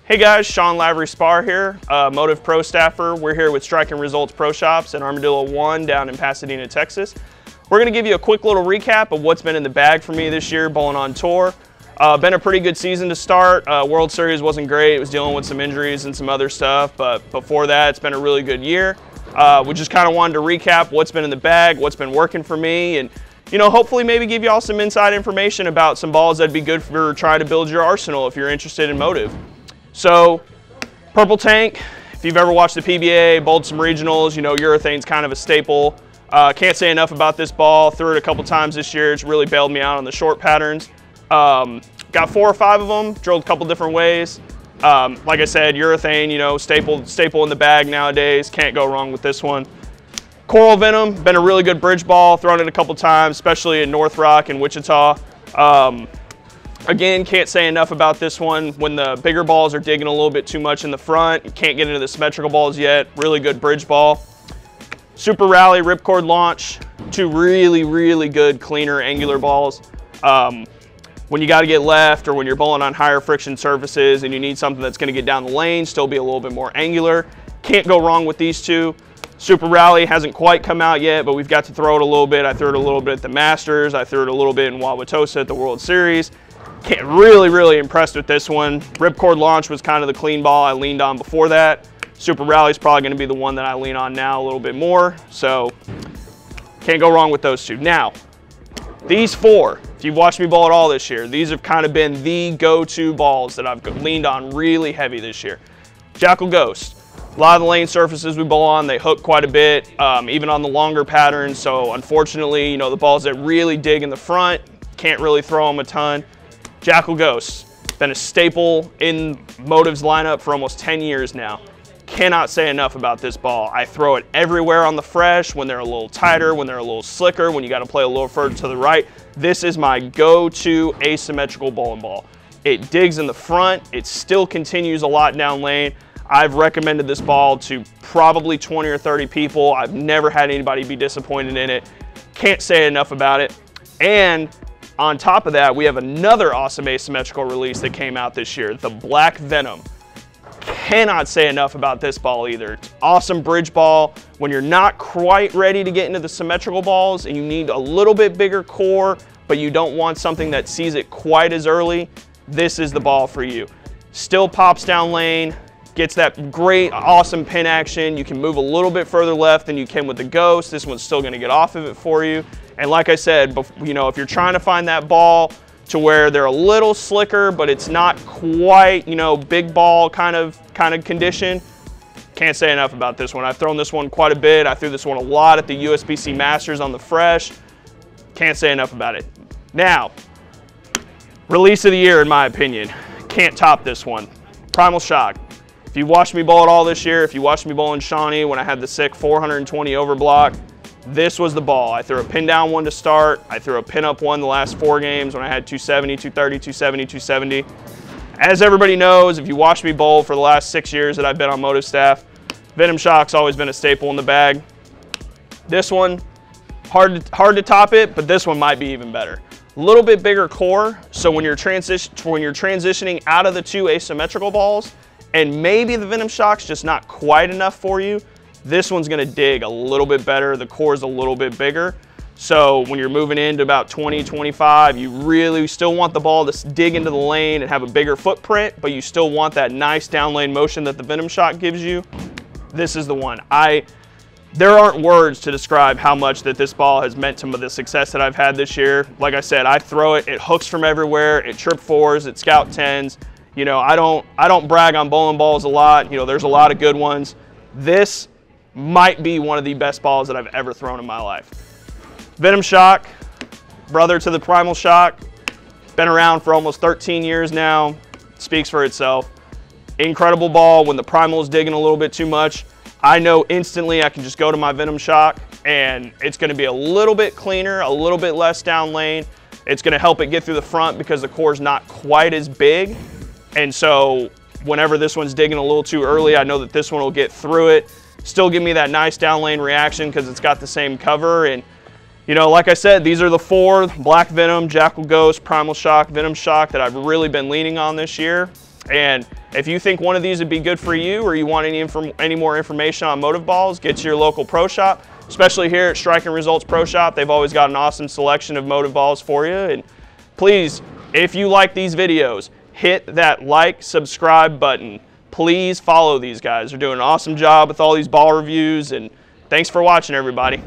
Hey guys, Lavery Spahr here, Motiv Pro staffer. We're here with Striking Results Pro Shops in Armadillo 1 down in Pasadena, Texas. We're going to give you a quick little recap of what's been in the bag for me this year bowling on tour. Been a pretty good season to start. World Series wasn't great. It was dealing with some injuries and some other stuff, but before that, it's been a really good year. We just kind of wanted to recap what's been in the bag, what's been working for me, and hopefully maybe give you all some inside information about some balls that'd be good for trying to build your arsenal if you're interested in Motiv. So, Purple Tank, if you've ever watched the PBA, bowled some regionals, urethane's kind of a staple. Can't say enough about this ball. Threw it a couple times this year. It's really bailed me out on the short patterns. Got 4 or 5 of them, drilled a couple different ways. Like I said, urethane, staple in the bag nowadays. Can't go wrong with this one. Coral Venom, been a really good bridge ball. Thrown it a couple times, especially in North Rock and Wichita. Again, can't say enough about this one. When the bigger balls are digging a little bit too much in the front, you can't get into the symmetrical balls yet. Really good bridge ball. Super Rally Ripcord Launch, 2 really, really good cleaner angular balls. When you got to get left or when you're bowling on higher friction surfaces and you need something that's going to get down the lane, still be a little bit more angular, can't go wrong with these 2. Super Rally hasn't quite come out yet, but we've got to throw it a little bit. I threw it a little bit at the Masters. I threw it a little bit in Wauwatosa at the World Series. Really impressed with this one. Ripcord Launch was kind of the clean ball I leaned on before that. Super Rally is probably going to be the one that I lean on now a little bit more. So can't go wrong with those 2. Now, these 4, if you've watched me bowl at all this year, these have kind of been the go-to balls that I've leaned on really heavy this year. Jackal Ghost. A lot of the lane surfaces we bowl on, they hook quite a bit, even on the longer patterns. So unfortunately, the balls that really dig in the front, can't really throw them a ton. Jackal Ghost, been a staple in Motiv's lineup for almost 10 years now. Cannot say enough about this ball. I throw it everywhere on the fresh, when they're a little tighter, when they're a little slicker, when you got to play a little further to the right. This is my go-to asymmetrical bowling ball. It digs in the front. It still continues a lot down lane. I've recommended this ball to probably 20 or 30 people. I've never had anybody be disappointed in it. Can't say enough about it. And on top of that, we have another awesome asymmetrical release that came out this year, the Black Venom. Cannot say enough about this ball either. It's awesome bridge ball. When you're not quite ready to get into the symmetrical balls and you need a little bit bigger core, but you don't want something that sees it quite as early, this is the ball for you. Still pops down lane, gets that great, awesome pin action. You can move a little bit further left than you can with the Ghost. This one's still gonna get off of it for you. And like I said, if you're trying to find that ball to where they're a little slicker, but it's not quite, big ball kind of condition, can't say enough about this one. I've thrown this one quite a bit. I threw this one a lot at the USBC Masters on the fresh. Can't say enough about it. Now, release of the year, in my opinion. Can't top this one. Primal Shock. If you watched me bowl at all this year, if you watched me bowl in Shawnee when I had the sick 420 overblock, this was the ball. I threw a pin down one to start. I threw a pin up one the last 4 games when I had 270, 230, 270, 270. As everybody knows, if you watched me bowl for the last 6 years that I've been on Motiv staff, Venom Shock's always been a staple in the bag. This one, hard to top it, but this one might be even better. A little bit bigger core, so when you're transitioning out of the 2 asymmetrical balls, and maybe the Venom Shock's just not quite enough for you, this one's gonna dig a little bit better. The core's a little bit bigger. So when you're moving into about 20, 25, you really still want the ball to dig into the lane and have a bigger footprint, but you still want that nice down lane motion that the Venom Shock gives you. This is the one. There aren't words to describe how much that this ball has meant to the success that I've had this year. Like I said, I throw it, it hooks from everywhere, it trip 4s, it scout 10s. I don't brag on bowling balls a lot. There's a lot of good ones. This might be one of the best balls that I've ever thrown in my life. Venom Shock, brother to the Primal Shock, been around for almost 13 years now, speaks for itself. Incredible ball. When the Primal is digging a little bit too much, I know instantly I can just go to my Venom Shock and it's gonna be a little bit cleaner, a little bit less down lane. It's gonna help it get through the front because the core's not quite as big. And so whenever this one's digging a little too early, I know that this one will get through it. Still give me that nice down lane reaction because it's got the same cover. And like I said, these are the 4, Black Venom, Jackal Ghost, Primal Shock, Venom Shock that I've really been leaning on this year. And if you think one of these would be good for you, or you want any more information on Motiv balls, get to your local pro shop, especially here at Striking Results Pro Shop. They've always got an awesome selection of Motiv balls for you. And please, if you like these videos, hit that like, subscribe button. Please follow these guys. They're doing an awesome job with all these ball reviews, and thanks for watching, everybody.